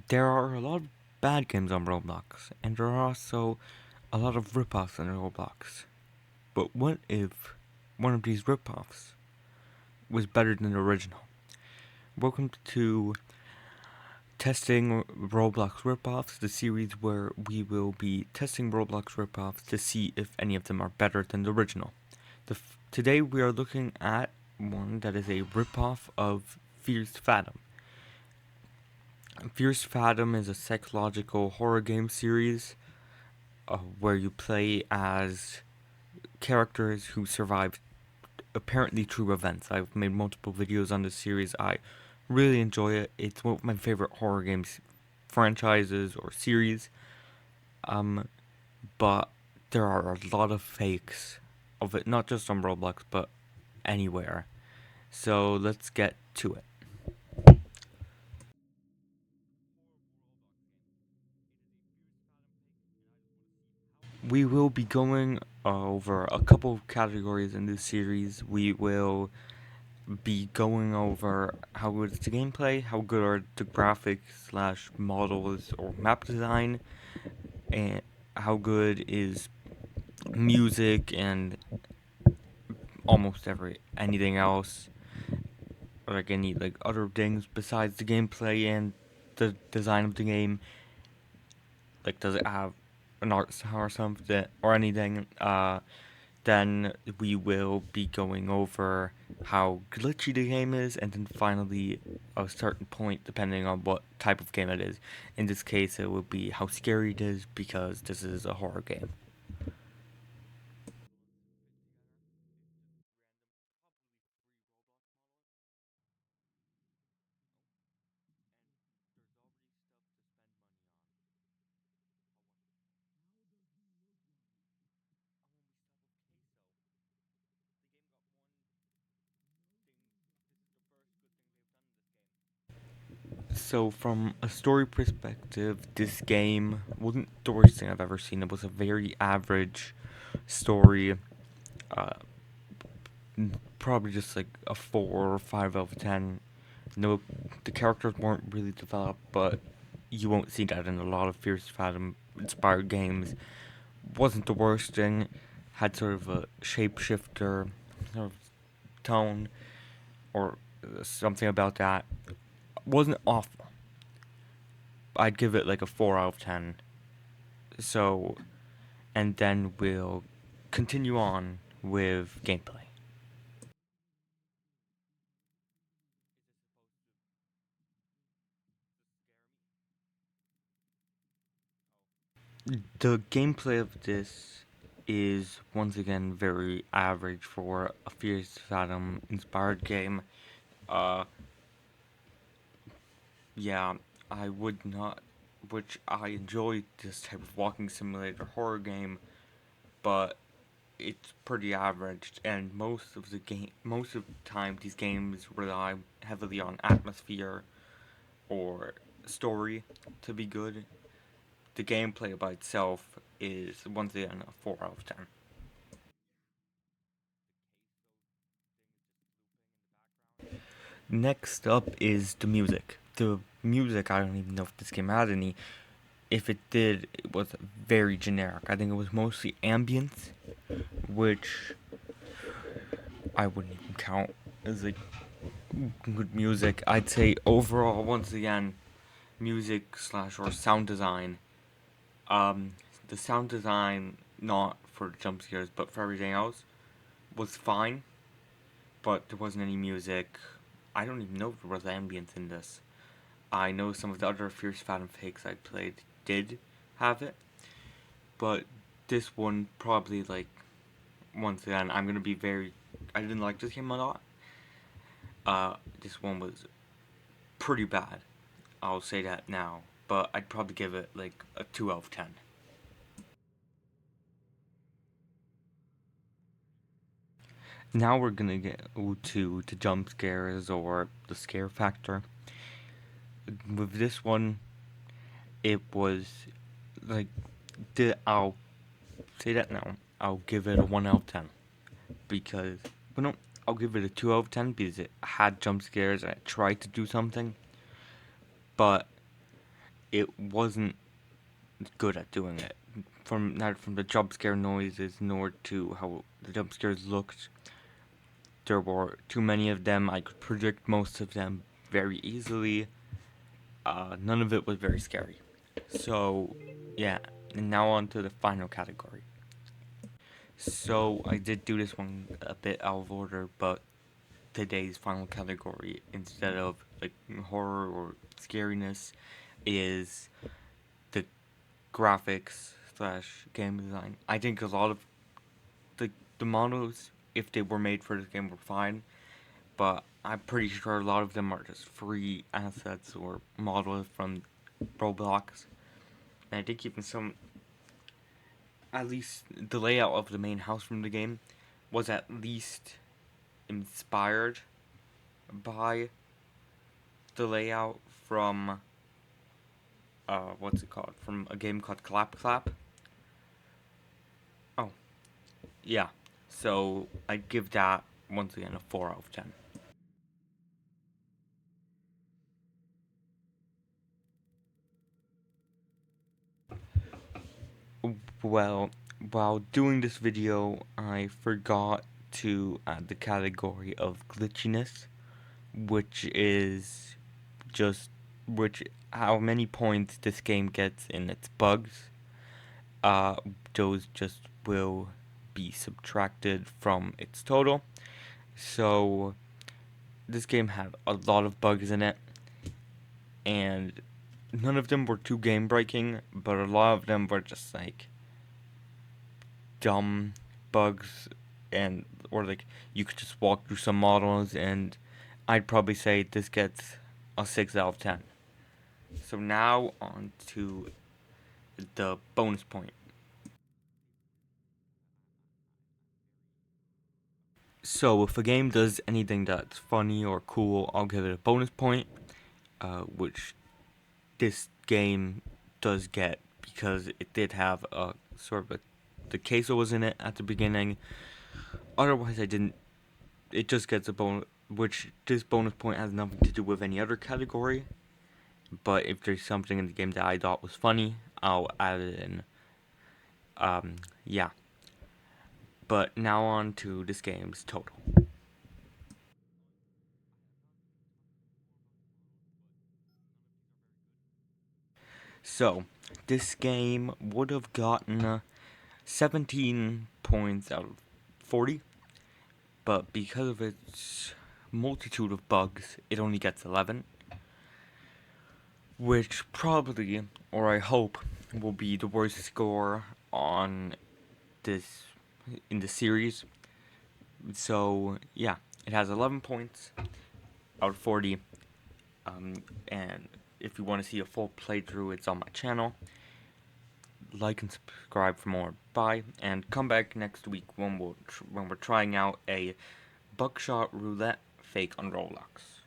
There are a lot of bad games on Roblox, and there are also a lot of ripoffs on Roblox. But what if one of these ripoffs was better than the original? Welcome to Testing Roblox Ripoffs, the series where we will be testing Roblox ripoffs to see if any of them are better than the original. Today we are looking at one that is a ripoff of Fierce Fathom. Fierce Fathom is a psychological horror game series where you play as characters who survived apparently true events. I've made multiple videos on this series. I really enjoy it. It's one of my favorite horror games franchises or series. Um, but there are a lot of fakes of it, not just on Roblox, but anywhere. So let's get to it. We will be going over a couple of categories in this series. We will be going over how good is the gameplay, how good are the graphics slash models or map design, and how good is music and almost anything else, or like any like other things besides the gameplay and the design of the game. Like, does it have an art style or something or anything? Then we will be going over how glitchy the game is, and then finally a certain point, depending on what type of game it is. In this case, it will be how scary it is because this is a horror game. So, from a story perspective, this game wasn't the worst thing I've ever seen. It was a very average story. Uh, Probably just like a 4 or 5 out of 10. No, the characters weren't really developed, but you won't see that in a lot of Fierce Fathom inspired games. Wasn't the worst thing. Had sort of a shapeshifter sort of tone or something about that. Wasn't awful. I'd give it like a 4 out of 10. So, and then we'll continue on with gameplay. The gameplay of this is once again very average for a Fierce Fathom inspired game. Uh, yeah, I would not, which I enjoy this type of walking simulator horror game, but it's pretty average, and most of the time, these games rely heavily on atmosphere or story to be good. The gameplay by itself is once again a 4 out of 10. Next up is the music. The music, I don't even know if this game had any. If it did, it was very generic. I think it was mostly ambience, which I wouldn't even count as like good music. I'd say overall, once again, music slash or sound design. Um, the sound design, not for jump scares, but for everything else, was fine. But there wasn't any music. I don't even know if there was ambience in this. I know some of the other Fierce Phantom fakes I played did have it, but this one probably like once again I'm gonna be very. I didn't like this game a lot. This one was pretty bad. I'll say that now, but I'd probably give it like a 2 out of 10. Now we're gonna get to the jump scares or the scare factor. With this one, it was like I'll say that now. I'll give it a 1 out of 10 because well, no, I'll give it a 2 out of 10 because it had jump scares and it tried to do something, but it wasn't good at doing it. From neither from the jump scare noises nor to how the jump scares looked. There were too many of them. I could predict most of them very easily. None of it was very scary. So, yeah. And now on to the final category. So, I did do this one a bit out of order, but today's final category, instead of like horror or scariness, is the graphics slash game design. I think a lot of the models, if they were made for this game, were fine, but I'm pretty sure a lot of them are just free assets or models from Roblox. And I think even some, at least the layout of the main house from the game was at least inspired by the layout from what's it called? From a game called Clap Clap. Oh, yeah. So I'd give that once again a 4 out of 10. Well, while doing this video, I forgot to add the category of glitchiness, which is just which how many points this game gets in its bugs. Uh, those just will be subtracted from its total. So this game had a lot of bugs in it, and none of them were too game breaking, but a lot of them were just like dumb bugs, and or like you could just walk through some models, and I'd probably say this gets a 6 out of 10. So now on to the bonus point. So if a game does anything that's funny or cool, I'll give it a bonus point, which this game does get because it did have a sort of the queso was in it at the beginning. Otherwise, I didn't. It just gets a bonus, which this bonus point has nothing to do with any other category. But if there's something in the game that I thought was funny, I'll add it in. Yeah. But now on to this game's total. So, this game would have gotten 17 points out of 40, but because of its multitude of bugs, it only gets 11, which probably, or I hope, will be the worst score on this in the series. So yeah, it has 11 points out of 40. And if you want to see a full playthrough, it's on my channel. Like and subscribe for more. Bye, and come back next week when we're trying out a buckshot roulette fake on Roblox.